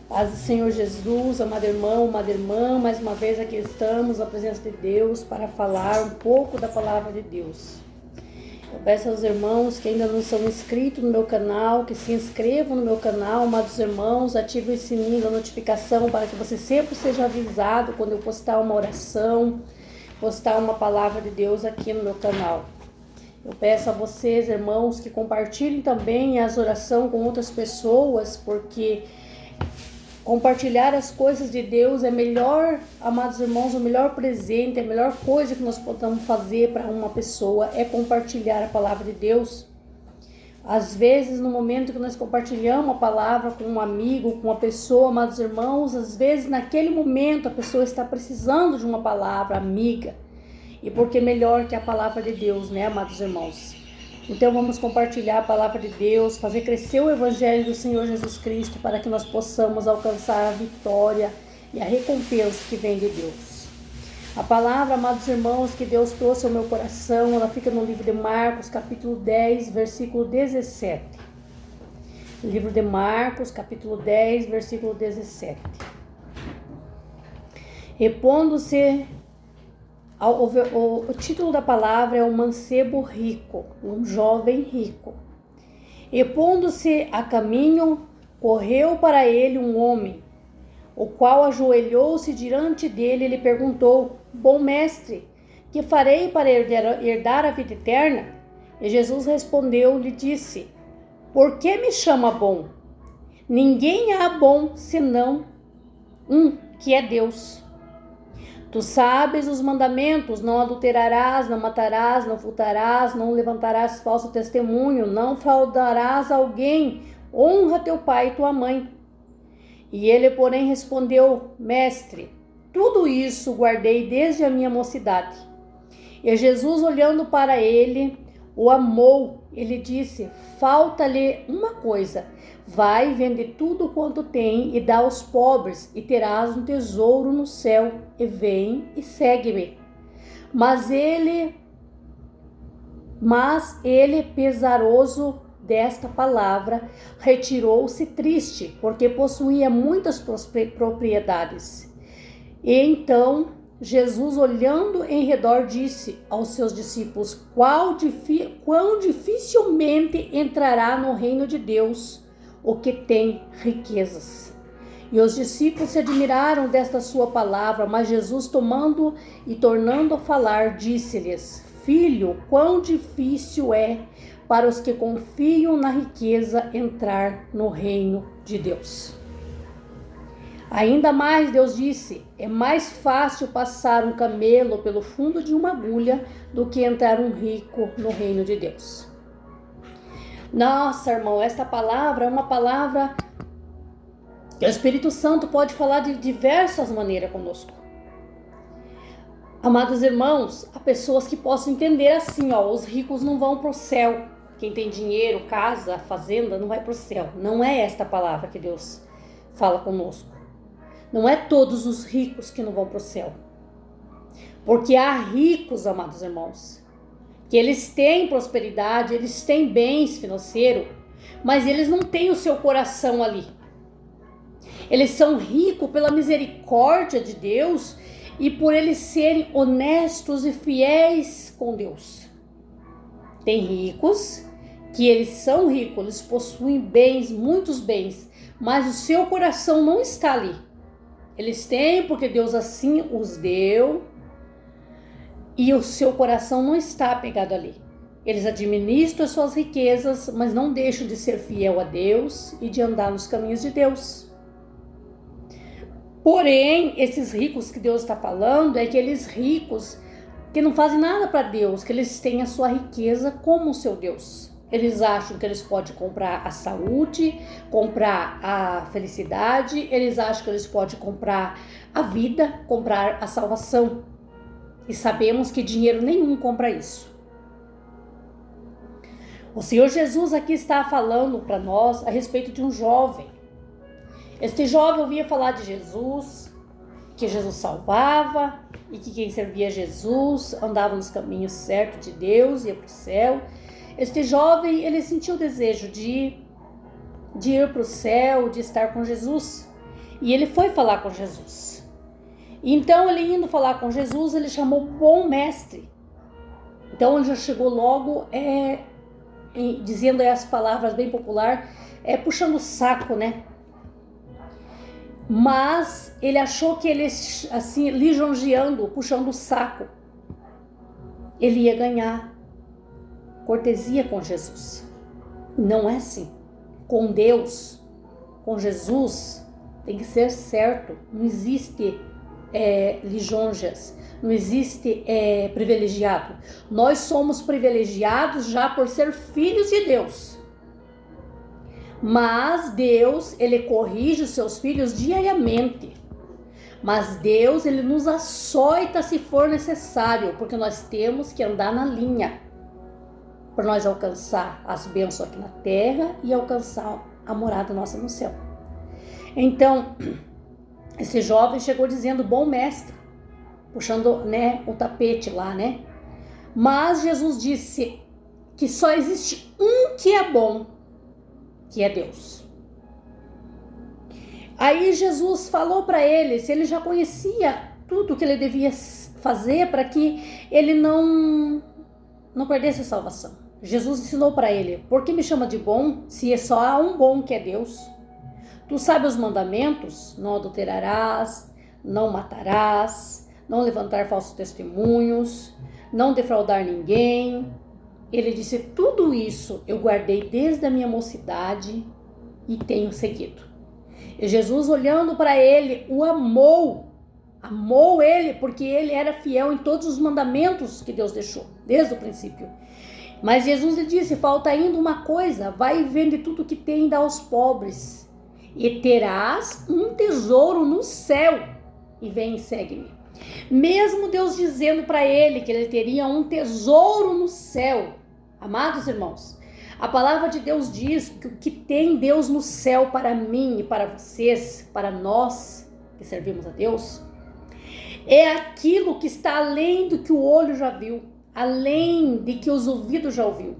Paz do Senhor Jesus, amado irmão, amada irmã, mais uma vez aqui estamos na presença de Deus para falar um pouco da palavra de Deus. Eu peço aos irmãos que ainda não são inscritos no meu canal, que se inscrevam no meu canal, amados irmãos, ativem o sininho da notificação para que você sempre seja avisado quando eu postar uma oração, postar uma palavra de Deus aqui no meu canal. Eu peço a vocês, irmãos, que compartilhem também as orações com outras pessoas, porque compartilhar as coisas de Deus é melhor, amados irmãos, o melhor presente, a melhor coisa que nós podemos fazer para uma pessoa é compartilhar a palavra de Deus. Às vezes, no momento que nós compartilhamos a palavra com um amigo, com uma pessoa, amados irmãos, às vezes naquele momento a pessoa está precisando de uma palavra amiga. E porque é melhor que a palavra de Deus, né, amados irmãos? Então vamos compartilhar a palavra de Deus, fazer crescer o Evangelho do Senhor Jesus Cristo para que nós possamos alcançar a vitória e a recompensa que vem de Deus. A palavra, amados irmãos, que Deus trouxe ao meu coração, ela fica no livro de Marcos, capítulo 10, versículo 17. Livro de Marcos, capítulo 10, versículo 17. Repondo-se... O título da palavra é o mancebo rico, um jovem rico. E pondo-se a caminho, correu para ele um homem, o qual ajoelhou-se diante dele e lhe perguntou: Bom mestre, que farei para herdar a vida eterna? E Jesus respondeu, lhe disse: Por que me chama bom? Ninguém há bom senão um, que é Deus. Tu sabes os mandamentos: não adulterarás, não matarás, não furtarás, não levantarás falso testemunho, não fraudarás alguém, honra teu pai e tua mãe. E ele, porém, respondeu: Mestre, tudo isso guardei desde a minha mocidade. E Jesus, olhando para ele, o amou. Ele disse: Falta-lhe uma coisa. Vai, vende tudo quanto tem e dá aos pobres, e terás um tesouro no céu, e vem e segue-me. Mas ele, pesaroso desta palavra, retirou-se triste, porque possuía muitas propriedades. E então Jesus, olhando em redor, disse aos seus discípulos: Quão dificilmente entrará no reino de Deus o que tem riquezas. E os discípulos se admiraram desta sua palavra, mas Jesus, tomando e tornando a falar, disse-lhes: Filho, quão difícil é para os que confiam na riqueza entrar no reino de Deus. Ainda mais, Deus disse: é mais fácil passar um camelo pelo fundo de uma agulha do que entrar um rico no reino de Deus. Nossa, irmão, esta palavra é uma palavra que o Espírito Santo pode falar de diversas maneiras conosco. Amados irmãos, há pessoas que possam entender assim, os ricos não vão para o céu. Quem tem dinheiro, casa, fazenda, não vai para o céu. Não é esta palavra que Deus fala conosco. Não é todos os ricos que não vão para o céu. Porque há ricos, amados irmãos, que eles têm prosperidade, eles têm bens financeiros, mas eles não têm o seu coração ali. Eles são ricos pela misericórdia de Deus e por eles serem honestos e fiéis com Deus. Tem ricos que eles são ricos, eles possuem bens, muitos bens, mas o seu coração não está ali. Eles têm porque Deus assim os deu, e o seu coração não está apegado ali. Eles administram as suas riquezas, mas não deixam de ser fiel a Deus e de andar nos caminhos de Deus. Porém, esses ricos que Deus está falando é aqueles ricos que não fazem nada para Deus, que eles têm a sua riqueza como o seu Deus. Eles acham que eles podem comprar a saúde, comprar a felicidade, eles acham que eles podem comprar a vida, comprar a salvação. E sabemos que dinheiro nenhum compra isso. O Senhor Jesus aqui está falando para nós a respeito de um jovem. Este jovem ouvia falar de Jesus, que Jesus salvava e que quem servia a Jesus andava nos caminhos certos de Deus, ia para o céu. Este jovem, ele sentiu o desejo de ir para o céu, de estar com Jesus. E ele foi falar com Jesus. Então, ele indo falar com Jesus, ele chamou bom mestre. Então, ele já chegou logo dizendo as palavras bem popular, puxando o saco, né? Mas ele achou que ele, assim, lisonjeando, puxando o saco, ele ia ganhar cortesia com Jesus. Não é assim. Com Deus, com Jesus, tem que ser certo. Não existe lisonjas, não existe privilegiado. Nós somos privilegiados já por ser filhos de Deus. Mas Deus, ele corrige os seus filhos diariamente. Mas Deus, ele nos açoita se for necessário, porque nós temos que andar na linha para nós alcançar as bênçãos aqui na terra e alcançar a morada nossa no céu. Então, esse jovem chegou dizendo, bom mestre, puxando, né, o tapete lá, né? Mas Jesus disse que só existe um que é bom, que é Deus. Aí Jesus falou para ele se ele já conhecia tudo que ele devia fazer para que ele não perdesse a salvação. Jesus ensinou para ele, por que me chama de bom se só há um bom que é Deus? Tu sabes os mandamentos, não adulterarás, não matarás, não levantar falsos testemunhos, não defraudar ninguém. Ele disse, tudo isso eu guardei desde a minha mocidade e tenho seguido. E Jesus, olhando para ele, o amou ele, porque ele era fiel em todos os mandamentos que Deus deixou, desde o princípio. Mas Jesus lhe disse, falta ainda uma coisa, vai e vende tudo que tem e dá aos pobres, e terás um tesouro no céu, e vem e segue-me. Mesmo Deus dizendo para ele que ele teria um tesouro no céu, amados irmãos, a palavra de Deus diz que o que tem Deus no céu para mim e para vocês, para nós que servimos a Deus, é aquilo que está além do que o olho já viu, além de que os ouvidos já ouviu,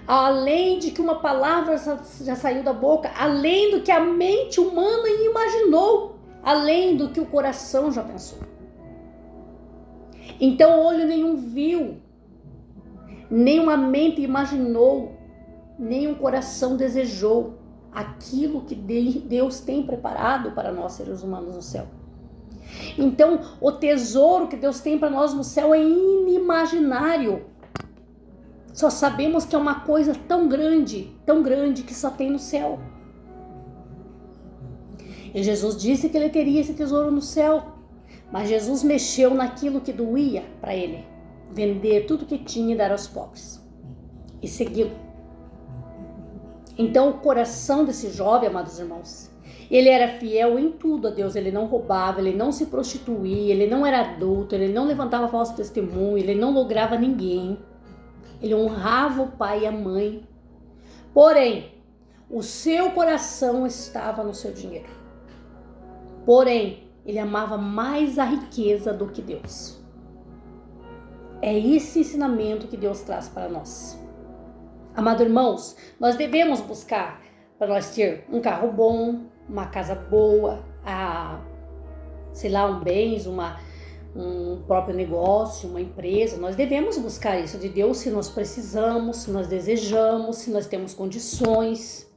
além de que uma palavra já saiu da boca, além do que a mente humana imaginou, além do que o coração já pensou. Então olho nenhum viu, nenhuma mente imaginou, nenhum coração desejou aquilo que Deus tem preparado para nós seres humanos no céu. Então o tesouro que Deus tem para nós no céu é inimaginável. Só sabemos que é uma coisa tão grande que só tem no céu. E Jesus disse que ele teria esse tesouro no céu. Mas Jesus mexeu naquilo que doía para ele. Vender tudo que tinha e dar aos pobres. E segui-lo. Então o coração desse jovem, amados irmãos, ele era fiel em tudo a Deus. Ele não roubava, ele não se prostituía, ele não era adúltero, ele não levantava falso testemunho, ele não lograva ninguém. Ele honrava o pai e a mãe. Porém, o seu coração estava no seu dinheiro. Porém, ele amava mais a riqueza do que Deus. É esse ensinamento que Deus traz para nós. Amados irmãos, nós devemos buscar para nós ter um carro bom, uma casa boa, um bens, um próprio negócio, uma empresa. Nós devemos buscar isso de Deus se nós precisamos, se nós desejamos, se nós temos condições.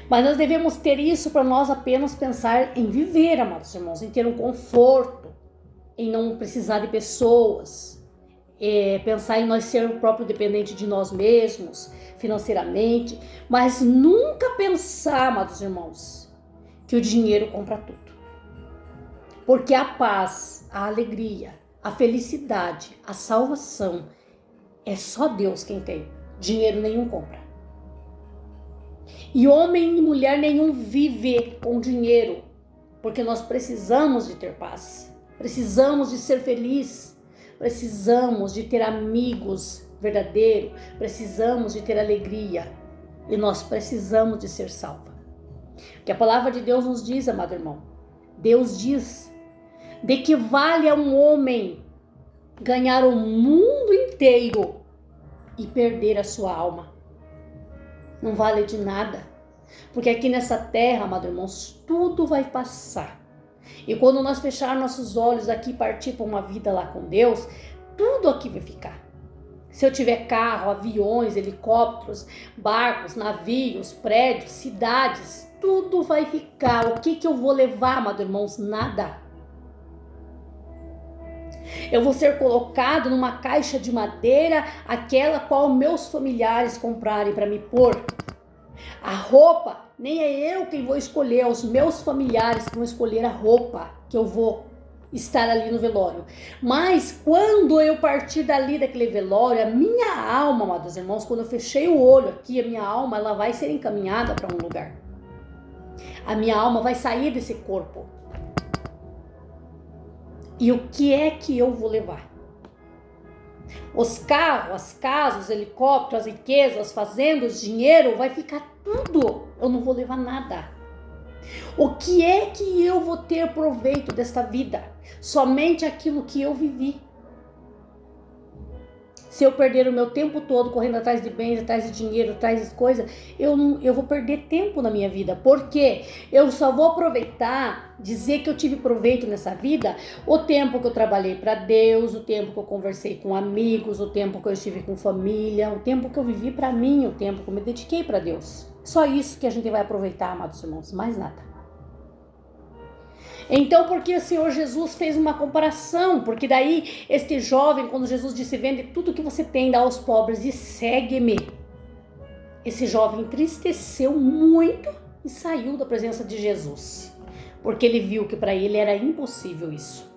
Mas nós devemos ter isso para nós apenas pensar em viver, amados irmãos, em ter um conforto, em não precisar de pessoas, pensar em nós ser o próprio dependente de nós mesmos, financeiramente, mas nunca pensar, amados irmãos, que o dinheiro compra tudo. Porque a paz, a alegria, a felicidade, a salvação, é só Deus quem tem. Dinheiro nenhum compra. E homem e mulher nenhum vive com dinheiro, porque nós precisamos de ter paz, precisamos de ser feliz, precisamos de ter amigos verdadeiros, precisamos de ter alegria e nós precisamos de ser salva. Porque a palavra de Deus nos diz, amado irmão, Deus diz, de que vale a um homem ganhar o mundo inteiro e perder a sua alma? Não vale de nada. Porque aqui nessa terra, amados irmãos, tudo vai passar. E quando nós fechar nossos olhos aqui e partir para uma vida lá com Deus, tudo aqui vai ficar. Se eu tiver carro, aviões, helicópteros, barcos, navios, prédios, cidades, tudo vai ficar. O que eu vou levar, amados irmãos? Nada. Eu vou ser colocado numa caixa de madeira, aquela qual meus familiares comprarem para me pôr. A roupa, nem é eu quem vou escolher, é os meus familiares que vão escolher a roupa que eu vou estar ali no velório. Mas quando eu partir dali daquele velório, a minha alma, amados irmãos, quando eu fechei o olho aqui, a minha alma, ela vai ser encaminhada para um lugar. A minha alma vai sair desse corpo. E o que é que eu vou levar? Os carros, as casas, os helicópteros, as riquezas, as fazendas, o dinheiro, vai ficar tudo. Eu não vou levar nada. O que é que eu vou ter proveito desta vida? Somente aquilo que eu vivi. Se eu perder o meu tempo todo correndo atrás de bens, atrás de dinheiro, atrás de coisas, eu vou perder tempo na minha vida. Porque eu só vou aproveitar, dizer que eu tive proveito nessa vida, o tempo que eu trabalhei para Deus, o tempo que eu conversei com amigos, o tempo que eu estive com família, o tempo que eu vivi para mim, o tempo que eu me dediquei para Deus. Só isso que a gente vai aproveitar, amados irmãos, mais nada. Então, porque o Senhor Jesus fez uma comparação, porque daí este jovem, quando Jesus disse, vende tudo que você tem, dá aos pobres e segue-me. Esse jovem entristeceu muito e saiu da presença de Jesus, porque ele viu que para ele era impossível isso.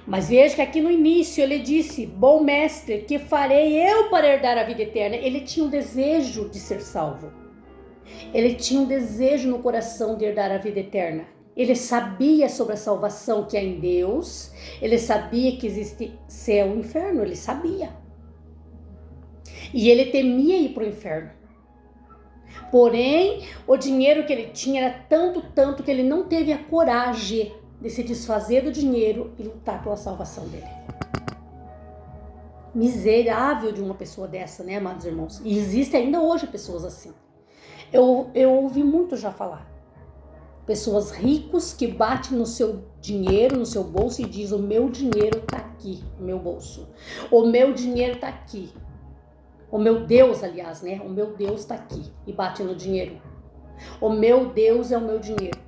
Mas veja que aqui no início ele disse, bom mestre, que farei eu para herdar a vida eterna? Ele tinha um desejo de ser salvo. Ele tinha um desejo no coração de herdar a vida eterna. Ele sabia sobre a salvação que há em Deus, ele sabia que existe céu e inferno, ele sabia. E ele temia ir para o inferno. Porém, o dinheiro que ele tinha era tanto que ele não teve a coragem de se desfazer do dinheiro e lutar pela salvação dele. Miserável de uma pessoa dessa, né, amados irmãos? E existe ainda hoje pessoas assim. Eu ouvi muito já falar. Pessoas ricos que batem no seu dinheiro, no seu bolso e dizem, o meu dinheiro tá aqui no meu bolso. O meu dinheiro tá aqui. O meu Deus, aliás, né? O meu Deus tá aqui. E bate no dinheiro. O meu Deus é o meu dinheiro.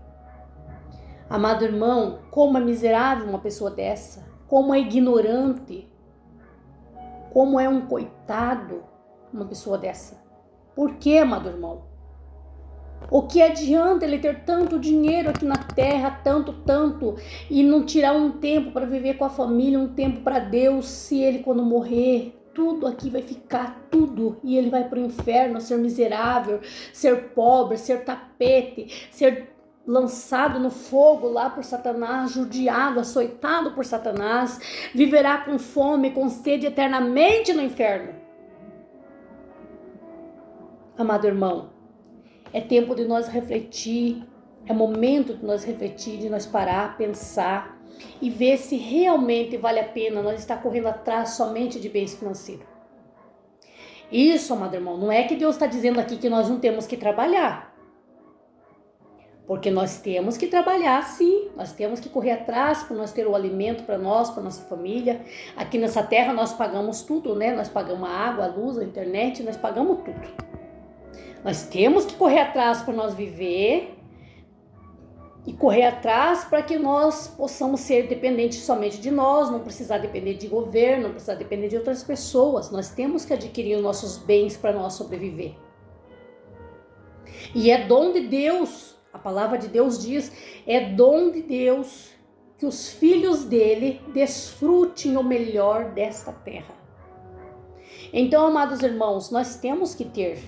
Amado irmão, como é miserável uma pessoa dessa. Como é ignorante. Como é um coitado uma pessoa dessa. Por quê, amado irmão? O que adianta ele ter tanto dinheiro aqui na terra, tanto, e não tirar um tempo para viver com a família, um tempo para Deus, se ele quando morrer, tudo aqui vai ficar, tudo, e ele vai para o inferno, ser miserável, ser pobre, ser tapete, ser lançado no fogo lá por Satanás, judiado, açoitado por Satanás, viverá com fome, com sede eternamente no inferno. Amado irmão, é tempo de nós refletir, é momento de nós refletir, de nós parar, pensar e ver se realmente vale a pena nós estar correndo atrás somente de bens financeiros. Isso, amado irmão, não é que Deus está dizendo aqui que nós não temos que trabalhar. Porque nós temos que trabalhar sim, nós temos que correr atrás para nós ter o alimento para nós, para nossa família. Aqui nessa terra nós pagamos tudo, né? Nós pagamos a água, a luz, a internet, nós pagamos tudo. Nós temos que correr atrás para nós viver e correr atrás para que nós possamos ser dependentes somente de nós, não precisar depender de governo, não precisar depender de outras pessoas. Nós temos que adquirir os nossos bens para nós sobreviver. E é dom de Deus, a palavra de Deus diz, é dom de Deus que os filhos dele desfrutem o melhor desta terra. Então, amados irmãos, nós temos que ter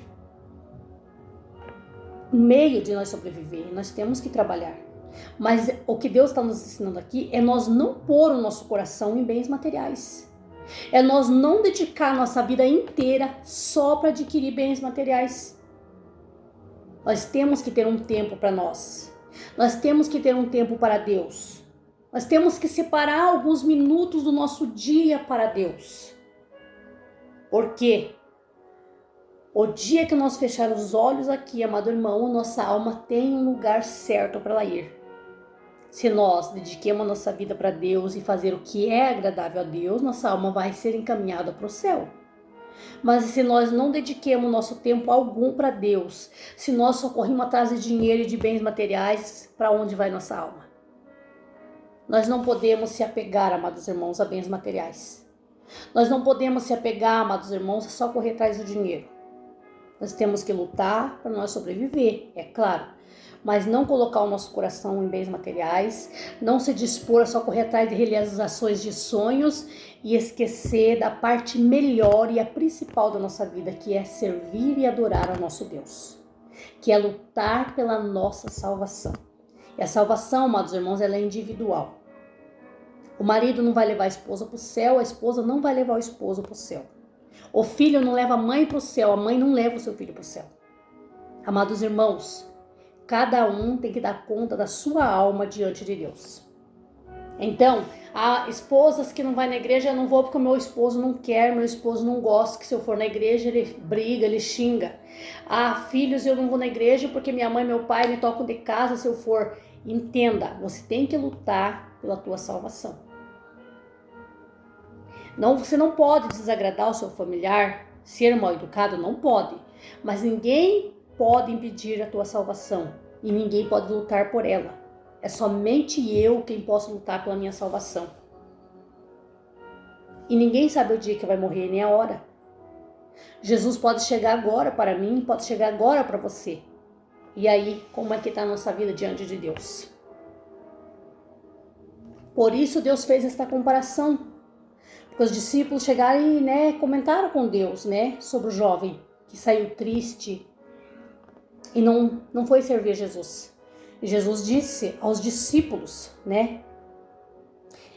meio de nós sobreviver, nós temos que trabalhar. Mas o que Deus está nos ensinando aqui é nós não pôr o nosso coração em bens materiais. É nós não dedicar a nossa vida inteira só para adquirir bens materiais. Nós temos que ter um tempo para nós. Nós temos que ter um tempo para Deus. Nós temos que separar alguns minutos do nosso dia para Deus. Por quê? O dia que nós fecharmos os olhos aqui, amado irmão, nossa alma tem um lugar certo para ela ir. Se nós dediquemos a nossa vida para Deus e fazer o que é agradável a Deus, nossa alma vai ser encaminhada para o céu. Mas se nós não dediquemos nosso tempo algum para Deus, se nós só corremos atrás de dinheiro e de bens materiais, para onde vai nossa alma? Nós não podemos se apegar, amados irmãos, a bens materiais. Nós não podemos se apegar, amados irmãos, a só correr atrás do dinheiro. Nós temos que lutar para nós sobreviver, é claro. Mas não colocar o nosso coração em bens materiais, não se dispor a só correr atrás de realizações de sonhos e esquecer da parte melhor e a principal da nossa vida, que é servir e adorar ao nosso Deus, que é lutar pela nossa salvação. E a salvação, amados irmãos, ela é individual. O marido não vai levar a esposa para o céu, a esposa não vai levar o esposo para o céu. O filho não leva a mãe para o céu, a mãe não leva o seu filho para o céu. Amados irmãos, cada um tem que dar conta da sua alma diante de Deus. Então, há esposas que não vai na igreja, eu não vou porque o meu esposo não quer, meu esposo não gosta, que se eu for na igreja ele briga, ele xinga. Há filhos, eu não vou na igreja porque minha mãe e meu pai me tocam de casa se eu for. Entenda, você tem que lutar pela tua salvação. Não, você não pode desagradar o seu familiar, ser mal educado, não pode. Mas ninguém pode impedir a tua salvação e ninguém pode lutar por ela. É somente eu quem posso lutar pela minha salvação. E ninguém sabe o dia que vai morrer, nem a hora. Jesus pode chegar agora para mim, pode chegar agora para você. E aí, como é que está a nossa vida diante de Deus? Por isso Deus fez esta comparação. Porque os discípulos chegaram e comentaram com Deus sobre o jovem que saiu triste e não foi servir Jesus. E Jesus disse aos discípulos,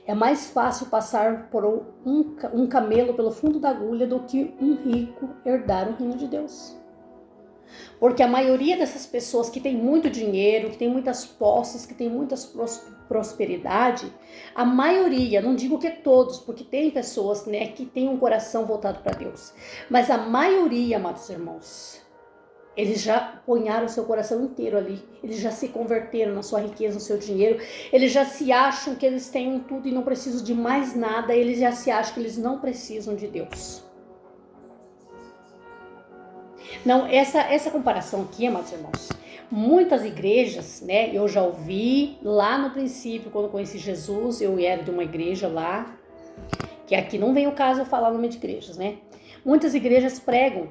é mais fácil passar por um camelo pelo fundo da agulha do que um rico herdar o reino de Deus. Porque a maioria dessas pessoas que tem muito dinheiro, que tem muitas posses, que tem muita prosperidade, a maioria, não digo que todos, porque tem pessoas que têm um coração voltado para Deus, mas a maioria, amados irmãos, eles já ponharam o seu coração inteiro ali, eles já se converteram na sua riqueza, no seu dinheiro, eles já se acham que eles têm tudo e não precisam de mais nada, eles já se acham que eles não precisam de Deus. Não, essa comparação aqui, amados irmãos, muitas igrejas, eu já ouvi lá no princípio, quando conheci Jesus, eu era de uma igreja lá, que aqui não vem o caso eu falar o nome de igrejas, Muitas igrejas pregam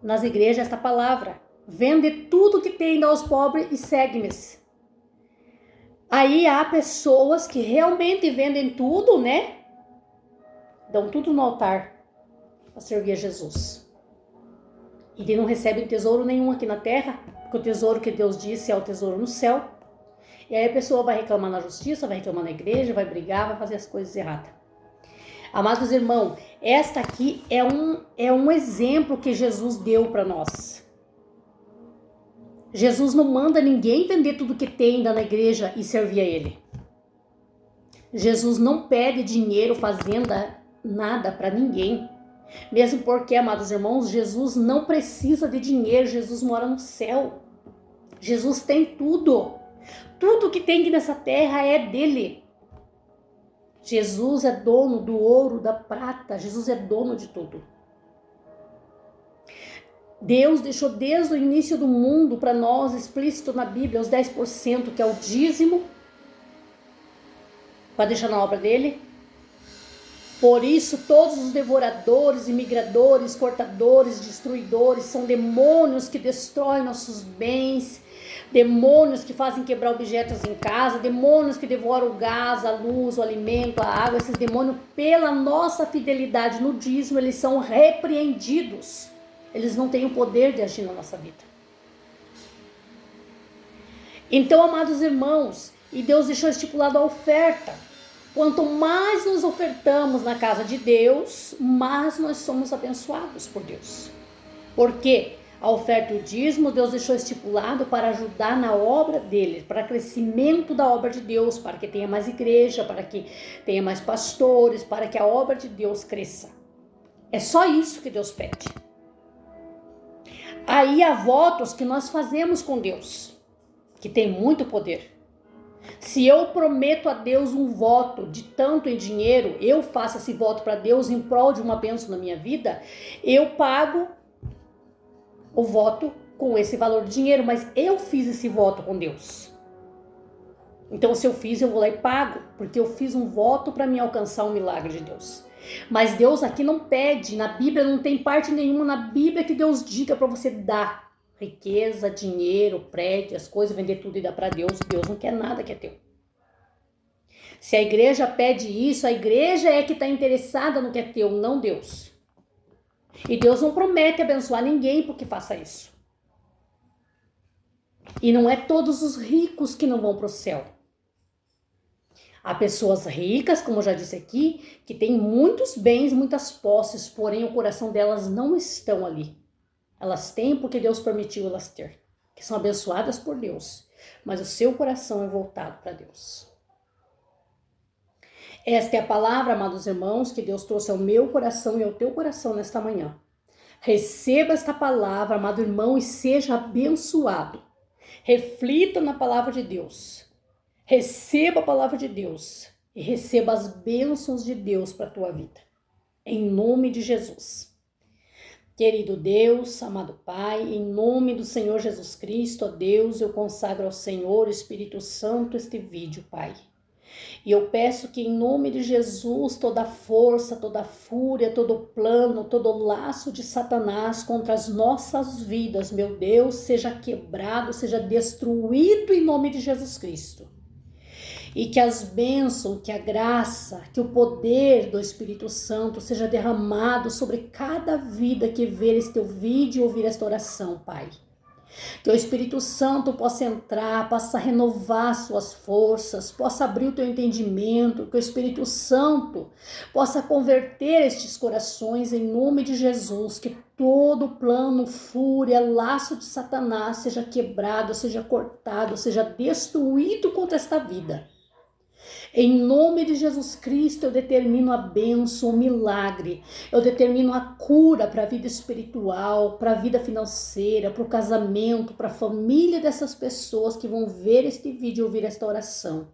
nas igrejas esta palavra, vende tudo que tem, dá aos pobres e segue-me. Aí há pessoas que realmente vendem tudo, dão tudo no altar para servir a Jesus. E não recebem tesouro nenhum aqui na terra, porque o tesouro que Deus disse é o tesouro no céu. E aí a pessoa vai reclamar na justiça, vai reclamar na igreja, vai brigar, vai fazer as coisas erradas. Amados irmãos, esta aqui é um exemplo que Jesus deu para nós. Jesus não manda ninguém vender tudo que tem, dar na igreja e servir a Ele. Jesus não pede dinheiro, fazenda, nada para ninguém. Mesmo porque, amados irmãos, Jesus não precisa de dinheiro, Jesus mora no céu. Jesus tem tudo. Tudo que tem aqui nessa terra é dele. Jesus é dono do ouro, da prata, Jesus é dono de tudo. Deus deixou desde o início do mundo para nós, explícito na Bíblia, os 10%, que é o dízimo, para deixar na obra dele. Por isso, todos os devoradores, imigradores, cortadores, destruidores, são demônios que destroem nossos bens, demônios que fazem quebrar objetos em casa, demônios que devoram o gás, a luz, o alimento, a água. Esses demônios, pela nossa fidelidade no dízimo, eles são repreendidos. Eles não têm o poder de agir na nossa vida. Então, amados irmãos, e Deus deixou estipulado a oferta. Quanto mais nos ofertamos na casa de Deus, mais nós somos abençoados por Deus. Por quê? A oferta e o dízimo, Deus deixou estipulado para ajudar na obra dele, para crescimento da obra de Deus, para que tenha mais igreja, para que tenha mais pastores, para que a obra de Deus cresça. É só isso que Deus pede. Aí há votos que nós fazemos com Deus, que tem muito poder. Se eu prometo a Deus um voto de tanto em dinheiro, eu faço esse voto para Deus em prol de uma bênção na minha vida, eu pago o voto com esse valor de dinheiro, mas eu fiz esse voto com Deus. Então, se eu fiz, eu vou lá e pago, porque eu fiz um voto para me alcançar um milagre de Deus. Mas Deus aqui não pede, na Bíblia não tem parte nenhuma na Bíblia que Deus diga para você dar riqueza, dinheiro, prédio, as coisas, vender tudo e dar para Deus. Deus não quer nada que é teu. Se a igreja pede isso, a igreja é que está interessada no que é teu, não Deus. E Deus não promete abençoar ninguém porque faça isso. E não é todos os ricos que não vão para o céu. Há pessoas ricas, como eu já disse aqui, que têm muitos bens, muitas posses, porém o coração delas não estão ali. Elas têm porque Deus permitiu elas ter, que são abençoadas por Deus, mas o seu coração é voltado para Deus. Esta é a palavra, amados irmãos, que Deus trouxe ao meu coração e ao teu coração nesta manhã. Receba esta palavra, amado irmão, e seja abençoado. Reflita na palavra de Deus. Receba a palavra de Deus e receba as bênçãos de Deus para a tua vida. Em nome de Jesus. Querido Deus, amado Pai, em nome do Senhor Jesus Cristo, ó Deus, eu consagro ao Senhor, Espírito Santo, este vídeo, Pai. E eu peço que em nome de Jesus, toda força, toda fúria, todo plano, todo laço de Satanás contra as nossas vidas, meu Deus, seja quebrado, seja destruído em nome de Jesus Cristo. E que as bênçãos, que a graça, que o poder do Espírito Santo seja derramado sobre cada vida que ver este teu vídeo e ouvir esta oração, Pai. Que o Espírito Santo possa entrar, possa renovar suas forças, possa abrir o teu entendimento, que o Espírito Santo possa converter estes corações em nome de Jesus, que todo plano, fúria, laço de Satanás seja quebrado, seja cortado, seja destruído contra esta vida. Em nome de Jesus Cristo, eu determino a bênção, o milagre. Eu determino a cura para a vida espiritual, para a vida financeira, para o casamento, para a família dessas pessoas que vão ver este vídeo e ouvir esta oração.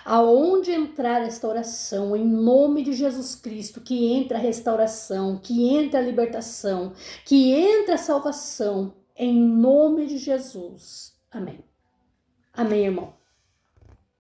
Aonde entrar esta oração, em nome de Jesus Cristo, que entra a restauração, que entra a libertação, que entra a salvação, em nome de Jesus. Amém. Amém, irmão.